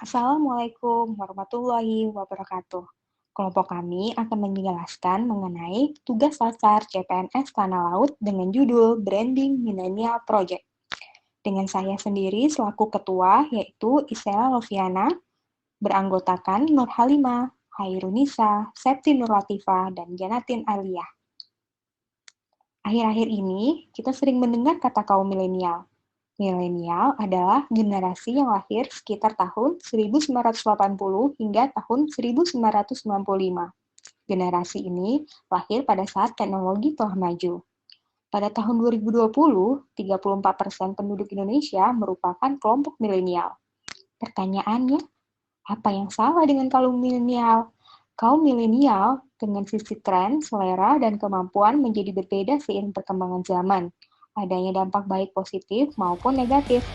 Assalamualaikum warahmatullahi wabarakatuh. Kelompok kami akan menjelaskan mengenai tugas dasar CPNS Tanah Laut dengan judul Branding Millennial Project. Dengan saya sendiri selaku ketua, yaitu Isela Loviana, beranggotakan Nur Halimah, Hairunisa, Septi Nur Latifah, dan Janatin Alia. Akhir-akhir ini, kita sering mendengar kata kaum milenial. Milenial adalah generasi yang lahir sekitar tahun 1980 hingga tahun 1995. Generasi ini lahir pada saat teknologi telah maju. Pada tahun 2020, 34% penduduk Indonesia merupakan kelompok milenial. Pertanyaannya, apa yang salah dengan kaum milenial? Kaum milenial dengan sisi tren, selera, dan kemampuan menjadi berbeda seiring perkembangan zaman. Adanya dampak baik positif maupun negatif.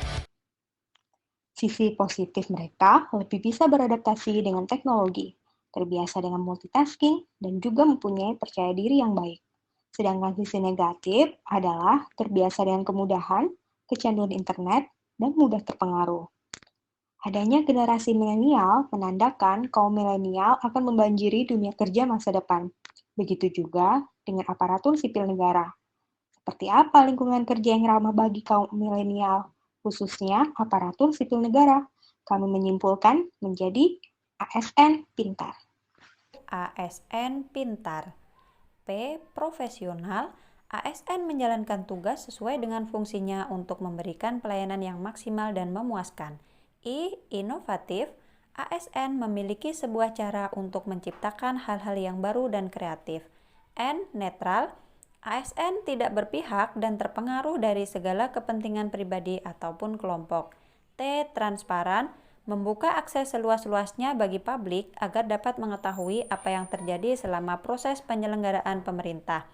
Sisi positif mereka lebih bisa beradaptasi dengan teknologi, terbiasa dengan multitasking, dan juga mempunyai percaya diri yang baik. Sedangkan sisi negatif adalah terbiasa dengan kemudahan, kecanduan internet, dan mudah terpengaruh. Adanya generasi milenial menandakan kaum milenial akan membanjiri dunia kerja masa depan. Begitu juga dengan aparatur sipil negara. Seperti apa lingkungan kerja yang ramah bagi kaum milenial, khususnya aparatur sipil negara? Kami menyimpulkan menjadi ASN Pintar. ASN Pintar. P. Profesional. ASN menjalankan tugas sesuai dengan fungsinya untuk memberikan pelayanan yang maksimal dan memuaskan. I. Inovatif. ASN memiliki sebuah cara untuk menciptakan hal-hal yang baru dan kreatif. N. Netral. ASN tidak berpihak dan terpengaruh dari segala kepentingan pribadi ataupun kelompok. T. Transparan. Membuka akses seluas-luasnya bagi publik agar dapat mengetahui apa yang terjadi selama proses penyelenggaraan pemerintah.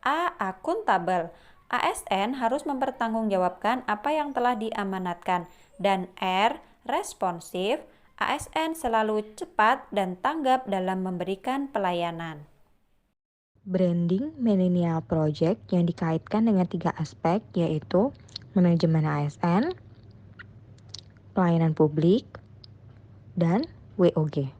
A. Akuntabel. ASN harus mempertanggungjawabkan apa yang telah diamanatkan. Dan R. Responsif. ASN selalu cepat dan tanggap dalam memberikan pelayanan. Branding Millennial Project yang dikaitkan dengan 3 aspek, yaitu manajemen ASN, pelayanan publik, dan WOG.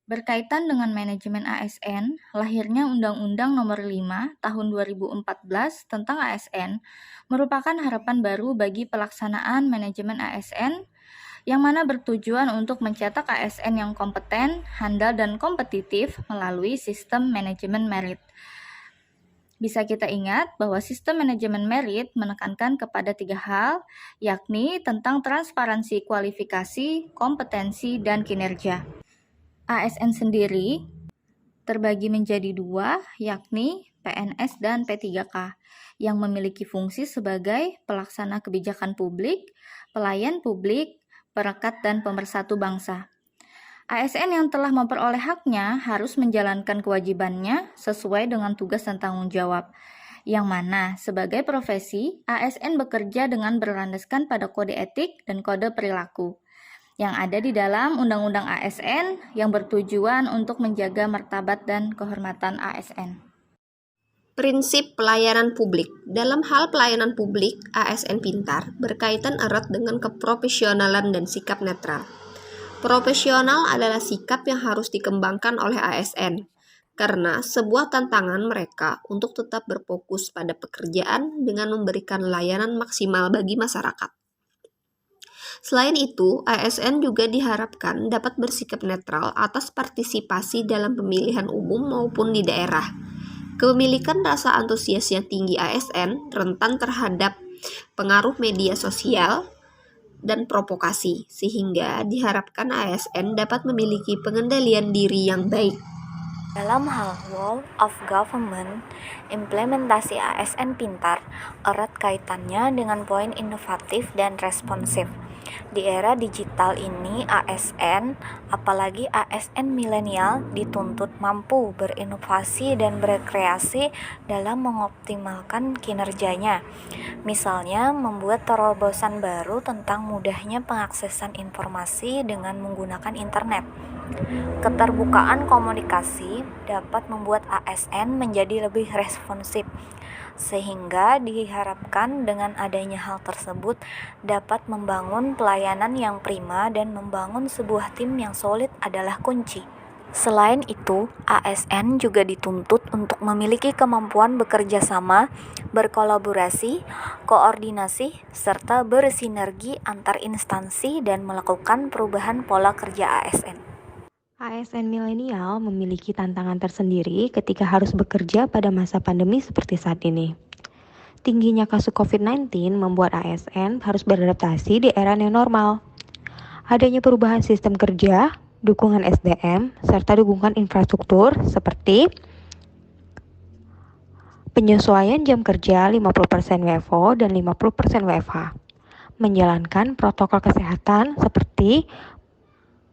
Berkaitan dengan manajemen ASN, lahirnya Undang-Undang Nomor 5 Tahun 2014 tentang ASN merupakan harapan baru bagi pelaksanaan manajemen ASN yang mana bertujuan untuk mencetak ASN yang kompeten, handal, dan kompetitif melalui sistem manajemen merit. Bisa kita ingat bahwa sistem manajemen merit menekankan kepada 3 hal, yakni tentang transparansi kualifikasi, kompetensi, dan kinerja. ASN sendiri terbagi menjadi 2, yakni PNS dan P3K, yang memiliki fungsi sebagai pelaksana kebijakan publik, pelayan publik, perekat dan pemersatu bangsa. ASN yang telah memperoleh haknya harus menjalankan kewajibannya sesuai dengan tugas dan tanggung jawab, yang mana sebagai profesi, ASN bekerja dengan berlandaskan pada kode etik dan kode perilaku yang ada di dalam Undang-Undang ASN yang bertujuan untuk menjaga martabat dan kehormatan ASN. Prinsip pelayanan publik. Dalam hal pelayanan publik, ASN Pintar berkaitan erat dengan keprofesionalan dan sikap netral. Profesional adalah sikap yang harus dikembangkan oleh ASN, karena sebuah tantangan mereka untuk tetap berfokus pada pekerjaan dengan memberikan layanan maksimal bagi masyarakat. Selain itu, ASN juga diharapkan dapat bersikap netral atas partisipasi dalam pemilihan umum maupun di daerah. Kepemilikan rasa antusias yang tinggi ASN rentan terhadap pengaruh media sosial dan provokasi, sehingga diharapkan ASN dapat memiliki pengendalian diri yang baik. Dalam hal Whole of Government, implementasi ASN Pintar erat kaitannya dengan poin inovatif dan responsif. Di era digital ini, ASN, apalagi ASN milenial, dituntut mampu berinovasi dan berkreasi dalam mengoptimalkan kinerjanya. Misalnya, membuat terobosan baru tentang mudahnya pengaksesan informasi dengan menggunakan internet. Keterbukaan komunikasi dapat membuat ASN menjadi lebih responsif, sehingga diharapkan dengan adanya hal tersebut dapat membangun pelayanan yang prima dan membangun sebuah tim yang solid adalah kunci. Selain itu, ASN juga dituntut untuk memiliki kemampuan bekerja sama, berkolaborasi, koordinasi, serta bersinergi antar instansi dan melakukan perubahan pola kerja ASN. ASN milenial memiliki tantangan tersendiri ketika harus bekerja pada masa pandemi seperti saat ini. Tingginya kasus COVID-19 membuat ASN harus beradaptasi di era new normal. Adanya perubahan sistem kerja, dukungan SDM, serta dukungan infrastruktur seperti penyesuaian jam kerja 50% WFO dan 50% WFH. Menjalankan protokol kesehatan seperti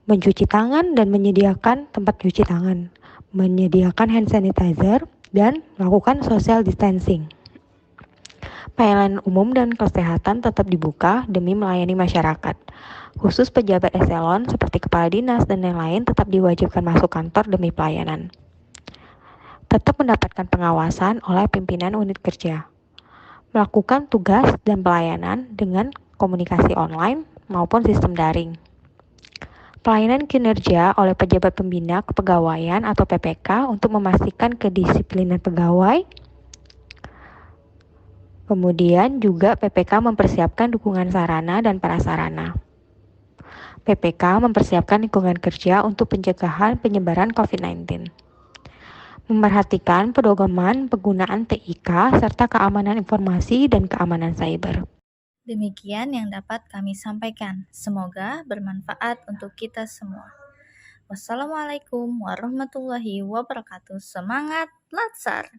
mencuci tangan dan menyediakan tempat cuci tangan, menyediakan hand sanitizer, dan melakukan social distancing. Pelayanan umum dan kesehatan tetap dibuka demi melayani masyarakat. Khusus pejabat eselon seperti kepala dinas dan lain-lain tetap diwajibkan masuk kantor demi pelayanan. Tetap mendapatkan pengawasan oleh pimpinan unit kerja. Melakukan tugas dan pelayanan dengan komunikasi online maupun sistem daring. Pelayanan kinerja oleh pejabat pembina kepegawaian atau PPK untuk memastikan kedisiplinan pegawai. Kemudian juga PPK mempersiapkan dukungan sarana dan prasarana. PPK mempersiapkan lingkungan kerja untuk pencegahan penyebaran COVID-19. Memperhatikan pedoman penggunaan TIK serta keamanan informasi dan keamanan cyber. Demikian yang dapat kami sampaikan. Semoga bermanfaat untuk kita semua. Wassalamualaikum warahmatullahi wabarakatuh. Semangat Latsar!